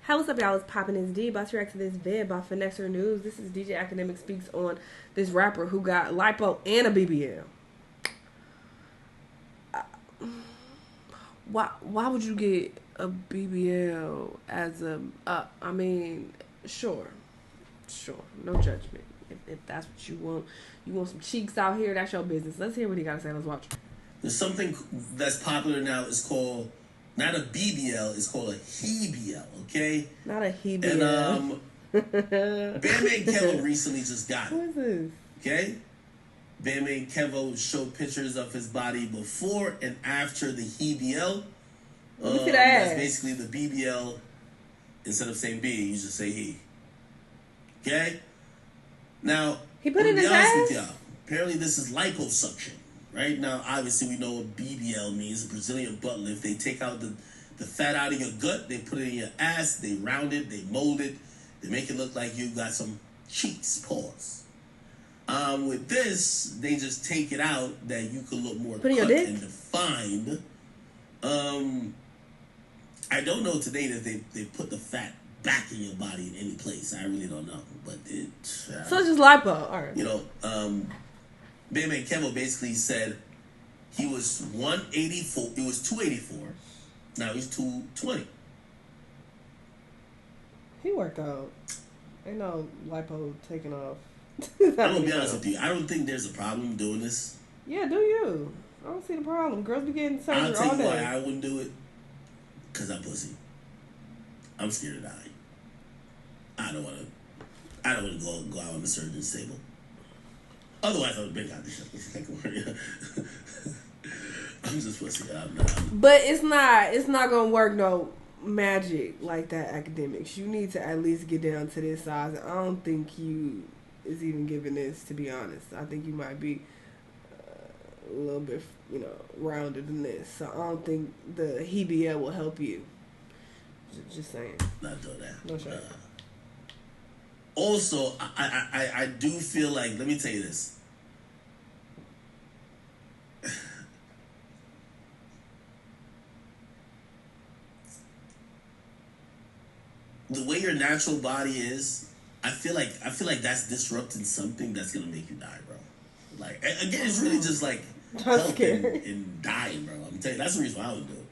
Hey, what's up, y'all? It's Poppin' Is D. About to react to this vid by Finexer News. This is DJ Akademiks speaks on this rapper who got lipo and a BBL. Why would you get a BBL as a? I mean, sure, no judgment. If that's what you want some cheeks out here. That's your business. Let's hear what he got to say. Let's watch. There's something that's popular now. It's called not a BBL. It's called a HeBL. Okay. Not a HeBL. And Bandmate Kevo recently just got it. Who is this? Okay. Bandmate Kevo showed pictures of his body before and after the HeBL. That's basically the BBL. Instead of saying B, you just say he. Okay. Now, he put it in his ass? y'all, apparently this is liposuction. Right now, obviously, we know what BBL means, a Brazilian butt lift. They take out the fat out of your gut, they put it in your ass, they round it, they mold it, they make it look like you got some cheeks, pause. With this, they just take it out that you could look more cut and defined. I don't know today that they put the fat back in your body in any place. I really don't know, but it. So it's just lipo, all right. You know, Bandmate Kevo basically said he was 184. It was 284. Now he's 220. He worked out. Ain't no lipo taking off. I'm gonna be honest with you. I don't think there's a problem doing this. Yeah, do you? I don't see the problem. Girls be getting surgery all day. I'll tell you why I wouldn't do it. Cause I'm pussy. I'm scared to die. I don't want to go out on the surgeon's table. Otherwise, I would have been out this shit. I'm just pussy. But it's not gonna work no magic like that. Akademiks, you need to at least get down to this size. I don't think you is even giving this. To be honest, I think you might be a little bit, rounded than this. So I don't think the HeBL will help you. Just saying. Not doing that. No shit. Also, I do feel like, let me tell you this. The way your natural body is, I feel like that's disrupting something that's gonna make you die, bro. Like, again, it's really just like health and dying, bro. I'm telling you, that's the reason why I would do it.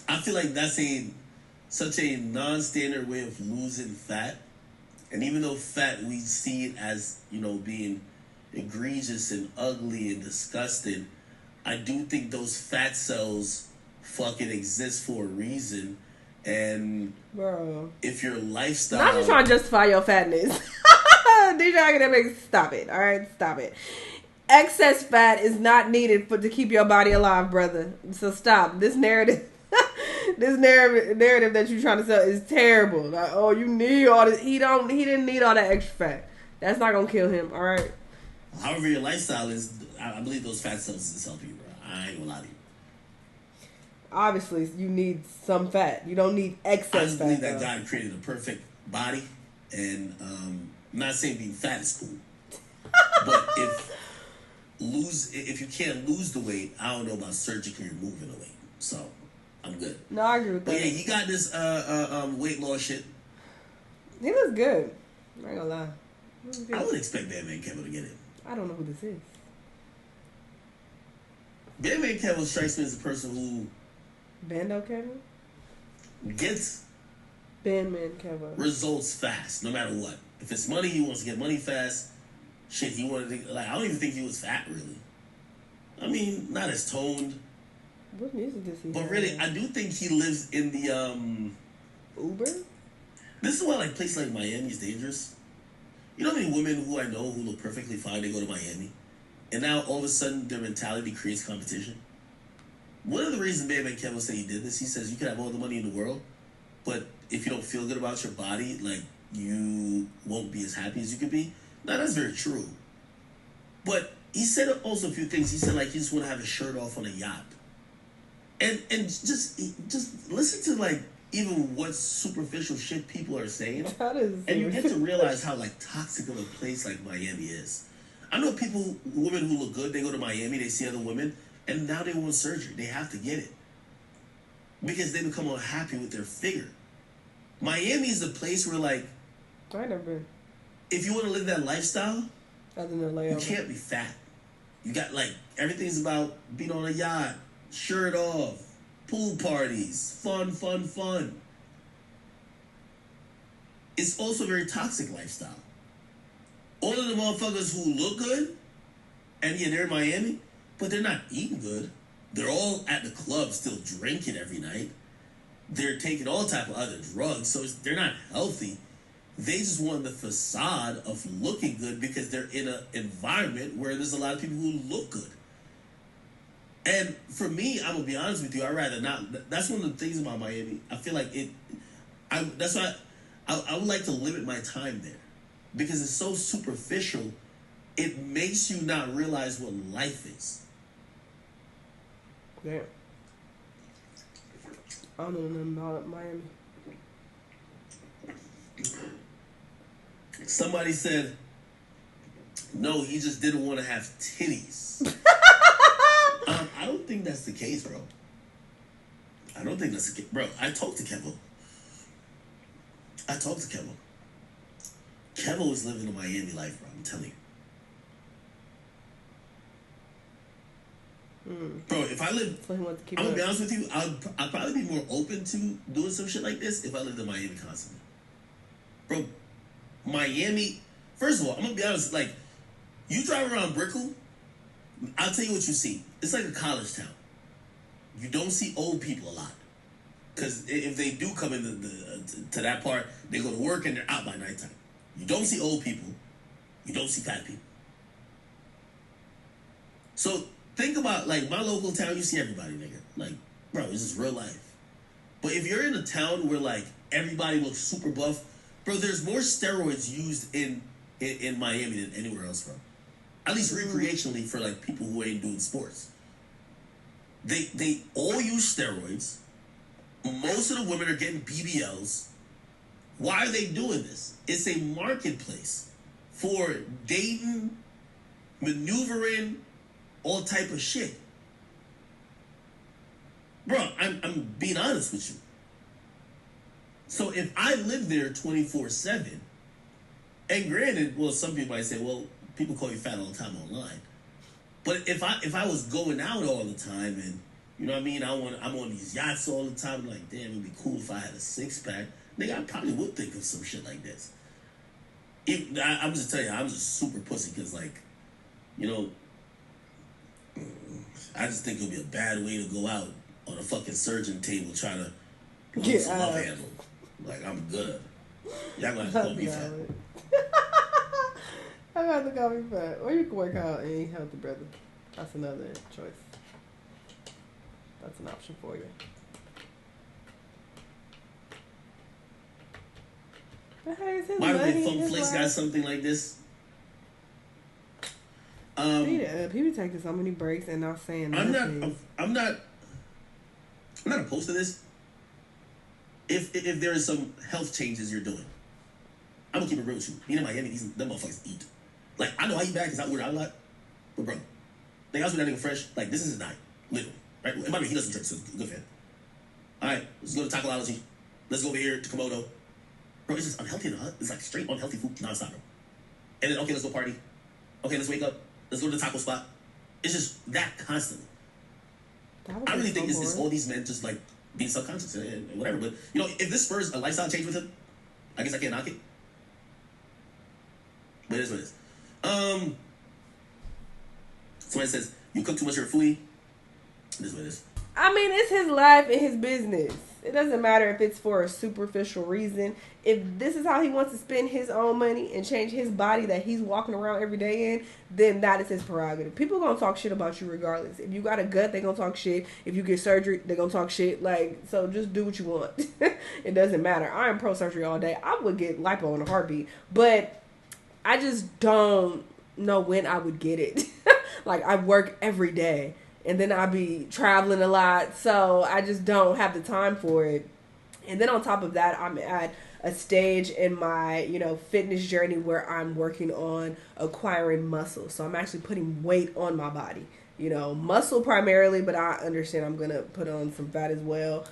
I feel like that's such a non-standard way of losing fat. And even though fat, we see it as, being egregious and ugly and disgusting, I do think those fat cells fucking exist for a reason. And bro, if your lifestyle... Not just trying to justify your fatness. DJ Akademiks, stop it. All right, stop it. Excess fat is not needed to keep your body alive, brother. So stop. This narrative... This narrative that you're trying to sell is terrible. Like, oh, you need all this. He didn't need all that extra fat. That's not gonna kill him. All right. However your lifestyle is, I believe those fat cells is helping you, bro. I ain't gonna lie to you. Obviously, you need some fat. You don't need excess fat. I just believe that God created a perfect body, and I'm not saying being fat is cool, but if you can't lose the weight, I don't know about surgically removing the weight. So. I'm good. No, I agree with that. But yeah, he got this weight loss shit. He looks good. I ain't gonna lie. I would expect Bandmate Kevo to get it. I don't know who this is. Bandmate Kevo strikes me as a person who... Bando Kevo? Gets... Bandman Kevo. Results fast, no matter what. If it's money, he wants to get money fast. Shit, he wanted to... Like, I don't even think he was fat, really. I mean, not as toned. What music does he But have? really, I do think he lives in the, Uber? This is why, like, places like Miami is dangerous. You know how many women who I know who look perfectly fine, they go to Miami? And now, all of a sudden, their mentality creates competition. One of the reasons Bandmate Kevo said he did this, he says you can have all the money in the world, but if you don't feel good about your body, like, you won't be as happy as you could be. Now, that's very true. But he said also a few things. He said, like, he just want to have his shirt off on a yacht. And just listen to, like, even what superficial shit people are saying. And you get to realize how, like, toxic of a place like Miami is. I know women who look good, they go to Miami, they see other women, and now they want surgery. They have to get it. because they become unhappy with their figure. Miami is a place where, like, I never been. If you want to live that lifestyle, Other than you can't be fat. You got, like, everything's about being on a yacht, shirt off, pool parties, fun. It's also a very toxic lifestyle. All of the motherfuckers who look good, and yeah, they're in Miami, but they're not eating good. They're all at the club still drinking every night. They're taking all type of other drugs, so they're not healthy. They just want the facade of looking good because they're in an environment where there's a lot of people who look good. And for me, I'm gonna be honest with you, I'd rather not. That's one of the things about Miami. I feel like that's why I would like to limit my time there because it's so superficial. It makes you not realize what life is. Yeah. I don't know nothing about Miami. Somebody said, no, he just didn't want to have titties. I don't think that's the case, bro. I don't think that's the case. Bro, I talked to Kevo. Kevo is living a Miami life, bro. I'm telling you. Bro, if I live, I'm gonna be honest with you, I'd probably be more open to doing some shit like this if I lived in Miami constantly. Bro, Miami, first of all, I'm gonna be honest, like, you drive around Brickell, I'll tell you what you see. It's like a college town. You don't see old people a lot. Because if they do come to that part, they go to work and they're out by nighttime. You don't see old people. You don't see fat people. So think about, like, my local town, you see everybody, nigga. Like, bro, this is real life. But if you're in a town where, like, everybody looks super buff, bro, there's more steroids used in Miami than anywhere else, bro. At least recreationally for, like, people who ain't doing sports. They all use steroids. Most of the women are getting BBLs. Why are they doing this? It's a marketplace for dating, maneuvering, all type of shit. Bro, I'm being honest with you. So if I live there 24/7, and granted, well, some people might say, well, people call you fat all the time online. But if I was going out all the time and, you know what I mean, I'm on these yachts all the time, I'm like, damn, it'd be cool if I had a six-pack. Nigga, I probably would think of some shit like this. I'm just telling you, I'm just super pussy because, like, you know, I just think it would be a bad way to go out on a fucking surgeon table trying to lose a love handle. Like, I'm good. Y'all gonna have to call me fat. I got to call me fat. Or you can work out and eat healthy, brother. That's another choice. That's an option for you. Why do they Funk Flicks got something like this? People taking so many breaks and not saying nothing. I'm not opposed to this. If there is some health changes you're doing, I'm gonna keep it real with you. Being in Miami, them motherfuckers eat. Like, I know I eat bad because I work out a lot, but bro, they also that nigga fresh. Like, this is his diet, literally. Right? And by the way, he doesn't drink, so good for him. All right, let's go to Tacoology. Let's go over here to Komodo. Bro, it's just unhealthy in the hut. It's like straight unhealthy food nonstop, bro. And then, okay, let's go party. Okay, let's wake up. Let's go to the taco spot. It's just that constantly. I really think it's just all these men just, like, being subconscious and whatever. But, you know, if this spurs a lifestyle change with him, I guess I can't knock it. But it is what it is. Somebody says, you cook too much of your foodie. It is what it is. I mean, it's his life and his business. It doesn't matter if it's for a superficial reason. If this is how he wants to spend his own money and change his body that he's walking around every day in, then that is his prerogative. People gonna talk shit about you regardless. If you got a gut, they gonna talk shit. If you get surgery, they gonna talk shit. Like, so just do what you want. It doesn't matter. I am pro surgery all day. I would get lipo in a heartbeat, but I just don't know when I would get it. Like, I work every day. And then I'll be traveling a lot, so I just don't have the time for it. And then on top of that, I'm at a stage in my, you know, fitness journey where I'm working on acquiring muscle. So I'm actually putting weight on my body. muscle primarily, but I understand I'm gonna put on some fat as well.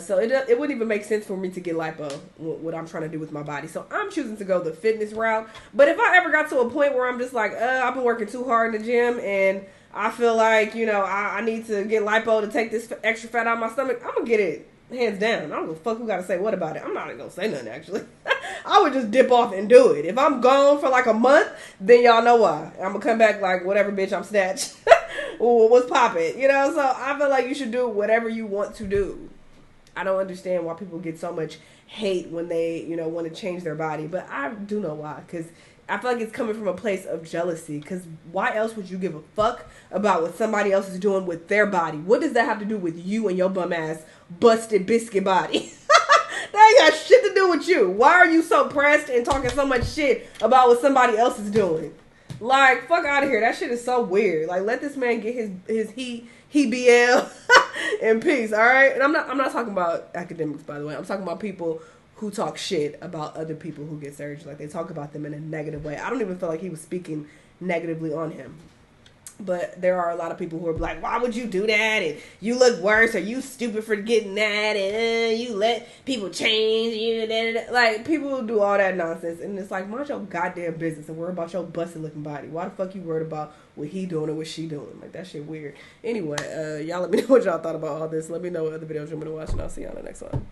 So it wouldn't even make sense for me to get lipo, what I'm trying to do with my body. So I'm choosing to go the fitness route. But if I ever got to a point where I'm just like, I've been working too hard in the gym and I feel like, I need to get lipo to take this extra fat out of my stomach, I'm gonna get it hands down. I don't give a fuck who gotta say what about it. I'm not gonna say nothing, actually. I would just dip off and do it. If I'm gone for like a month, then y'all know why. I'm gonna come back like, whatever, bitch, I'm snatched. What's poppin'? So I feel like you should do whatever you want to do. I don't understand why people get so much hate when they, want to change their body. But I do know why. Because I feel like it's coming from a place of jealousy. Because why else would you give a fuck about what somebody else is doing with their body? What does that have to do with you and your bum ass busted biscuit body? That ain't got shit to do with you. Why are you so pressed and talking so much shit about what somebody else is doing? Like, fuck out of here. That shit is so weird. Like, let this man get his he BL in peace, all right? And I'm not talking about academics, by the way. I'm talking about people who talk shit about other people who get surgery. Like, they talk about them in a negative way. I don't even feel like he was speaking negatively on him. But there are a lot of people who are like, why would you do that? And you look worse, or you stupid for getting that, and you let people change you. Like, people do all that nonsense, and it's like, mind your goddamn business and worry about your busted looking body. Why the fuck you worried about what he doing or what she doing? Like, that shit weird. Anyway, y'all let me know what y'all thought about all this. Let me know what other videos you want me to watch, and I'll see y'all on the next one.